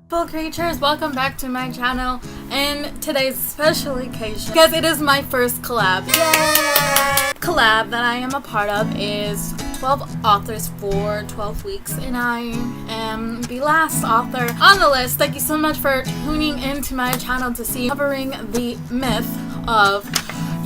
Beautiful creatures, welcome back to my channel. And today's special occasion, because it is my first collab. Yay! Collab that I am a part of is 12 authors for 12 weeks, and I am the last author on the list. Thank you so much for tuning into my channel to see covering the myth of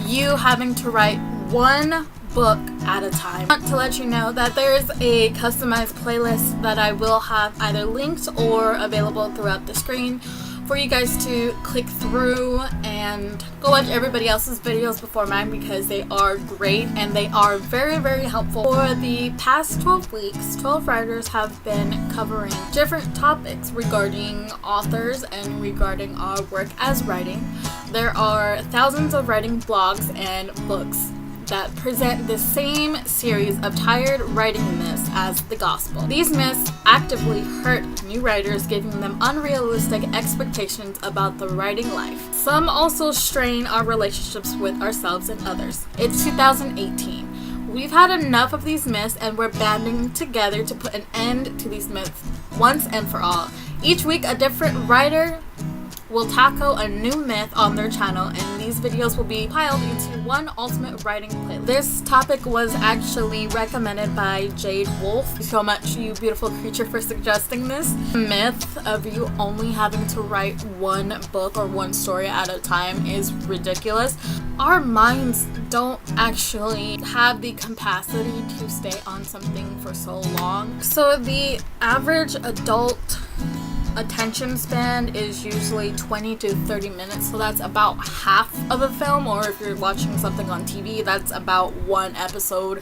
you having to write one book at a time. I want to let you know that there's a customized playlist that I will have either linked or available throughout the screen for you guys to click through and go watch everybody else's videos before mine, because they are great and they are very, very helpful. For the past 12 weeks, 12 writers have been covering different topics regarding authors and regarding our work as writing. There are thousands of writing blogs and books that present the same series of tired writing myths as the gospel. These myths actively hurt new writers, giving them unrealistic expectations about the writing life. Some also strain our relationships with ourselves and others. It's 2018. We've had enough of these myths, and we're banding together to put an end to these myths once and for all. Each week, a different writer will tackle a new myth on their channel, and these videos will be piled into one ultimate writing playlist. This topic was actually recommended by Jade Wolf. Thank you so much, you beautiful creature, for suggesting this. The myth of you only having to write one book or one story at a time is ridiculous. Our minds don't actually have the capacity to stay on something for so long. So the average adult attention span is usually 20 to 30 minutes, so that's about half of a film, or if you're watching something on TV, that's about one episode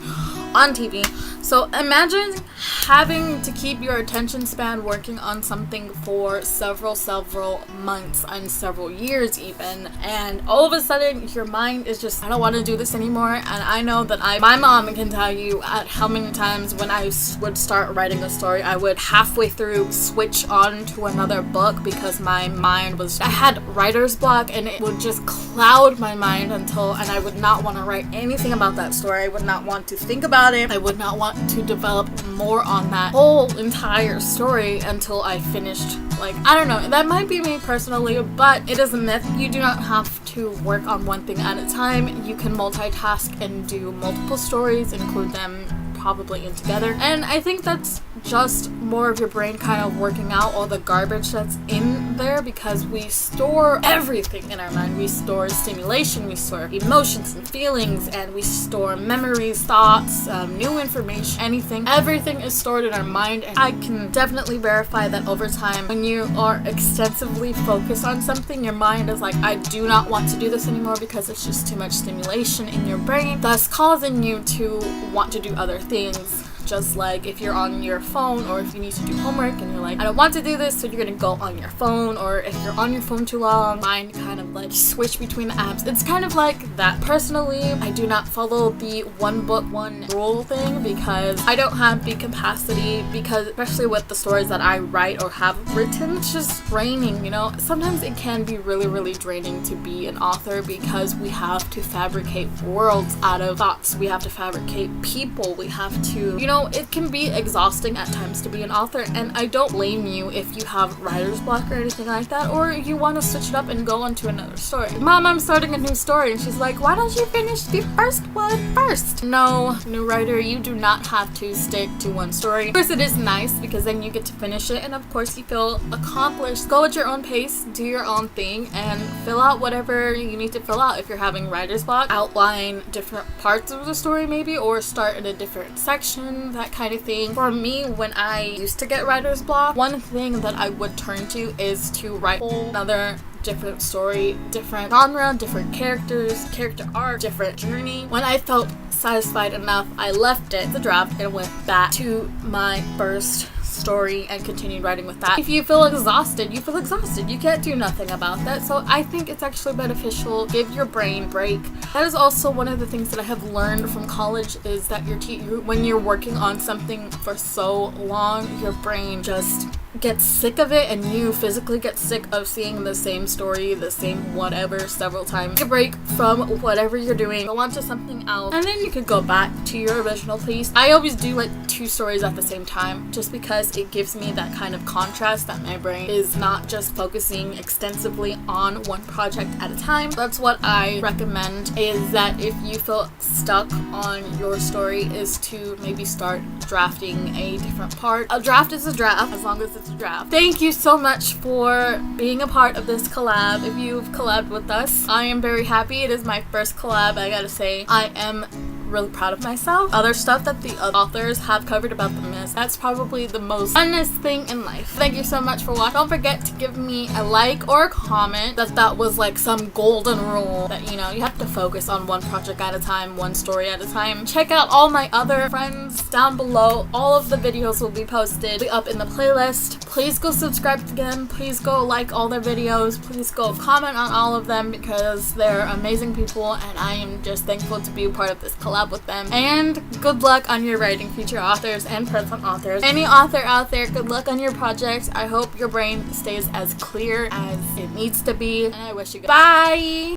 on TV. So imagine having to keep your attention span working on something for several months and several years even, and all of a sudden your mind is just, I don't want to do this anymore. And I know that my mom can tell you at how many times when I would start writing a story, I would halfway through switch on to another book because my mind was, I had writer's block, and it would just cloud my mind and I would not want to write anything about that story. I would not want to think about it. I would not want to develop more on that whole entire story until I finished. Like, I don't know, that might be me personally, but it is a myth. You do not have to work on one thing at a time. You can multitask and do multiple stories, include them probably in together, and I think that's just more of your brain kind of working out all the garbage that's in there, because we store everything in our mind. We store stimulation, we store emotions and feelings, and we store memories, thoughts, new information, everything is stored in our mind. And I can definitely verify that over time, when you are extensively focused on something, your mind is like, I do not want to do this anymore, because it's just too much stimulation in your brain, thus causing you to want to do other things. Just like if you're on your phone, or if you need to do homework and you're like, I don't want to do this, so you're gonna go on your phone. Or if you're on your phone too long, mind kind of like switch between the apps. It's kind of like that. Personally, I do not follow the one book, one rule thing, because I don't have the capacity, because especially with the stories that I write or have written, it's just draining, you know. Sometimes it can be really, really draining to be an author, because we have to fabricate worlds out of thoughts. We have to fabricate people. We have to, you know, it can be exhausting at times to be an author, and I don't blame you if you have writer's block or anything like that, or you want to switch it up and go on to another story. Mom, I'm starting a new story, and she's like, why don't you finish the first one first? No, new writer, you do not have to stick to one story. Of course, it is nice because then you get to finish it, and of course you feel accomplished. Go at your own pace, do your own thing, and fill out whatever you need to fill out. If you're having writer's block, outline different parts of the story maybe, or start in a different section, that kind of thing. For me, when I used to get writer's block, one thing that I would turn to is to write another different story, different genre, different characters, character arc, different journey. When I felt satisfied enough, I left it, the draft, and went back to my first story and continued writing with that. If you feel exhausted, you feel exhausted. You can't do nothing about that. So I think it's actually beneficial. Give your brain a break. That is also one of the things that I have learned from college, is that when you're working on something for so long, your brain just get sick of it and you physically get sick of seeing the same story, the same whatever several times, take a break from whatever you're doing, go on to something else, and then you could go back to your original piece. I always do like 2 stories at the same time just because it gives me that kind of contrast that my brain is not just focusing extensively on one project at a time. That's what I recommend, is that if you feel stuck on your story, is to maybe start drafting a different part. A draft is a draft as long as it's a draft. Thank you so much for being a part of this collab. If you've collabed with us, I am very happy. It is my first collab. I gotta say, I am really proud of myself. Other stuff that the other authors have covered about the mist, that's probably the most funnest thing in life. Thank you so much for watching. Don't forget to give me a like or a comment that was like some golden rule that, you know, you have to focus on one project at a time, one story at a time. Check out all my other friends down below. All of the videos will be posted up in the playlist. Please go subscribe to them. Please go like all their videos. Please go comment on all of them because they're amazing people and I am just thankful to be a part of this collab with them. And good luck on your writing, future authors and present authors. Any author out there, good luck on your project. I hope your brain stays as clear as it needs to be, and I wish you good. Bye!